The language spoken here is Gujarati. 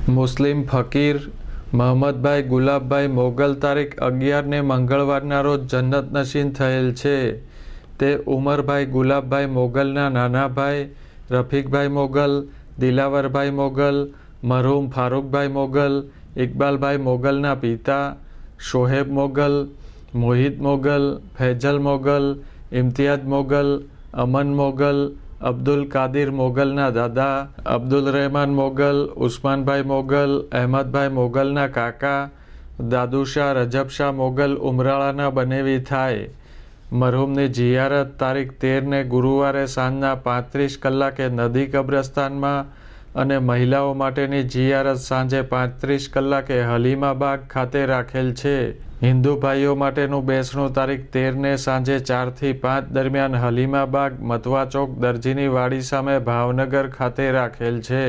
મુસ્લિમ ફકીર મોહમ્મદભાઈ ગુલાબભાઈ મોગલ તારીખ 11 મંગળવારના રોજ જન્નત નશીન થયેલ છે. તે ઉમરભાઈ ગુલાબભાઈ મોગલના નાના ભાઈ, રફીકભાઈ મોગલ, દિલાવરભાઈ મોગલ, મરહૂમ ફારૂકભાઈ મોગલ, ઇકબાલભાઈ મોગલના પિતા, શોહેબ મોગલ, મોહિત મોગલ, ફૈજલ મોગલ, ઇમ્તિયાઝ મોગલ, અમન મોગલ, અબ્દુલ કાદિર મોગલના દાદા, અબ્દુલ રહેમાન મોગલ, ઉસ્માનભાઈ મોગલ, અહેમદભાઈ મોગલના કાકા, દાદુશાહ રજબશાહ મોગલ ઉમરાળાના બનેવી થાય. મરહૂમની જિયારત તારીખ 13 ગુરુવારે સાંજના 35 કલાકે નદી કબ્રસ્તાનમાં અને મહિલાઓ માટેની જિયારત સાંજે 35 કલાકે હલીમાબાગ ખાતે રાખેલ છે. હિન્દુ ભાઈઓ માટેનું બેસણું તારીખ 13 સાંજે 4 થી 5 દરમિયાન હલીમાબાગ મધવા ચોક દરજીની વાડી સામે ભાવનગર ખાતે રાખેલ છે.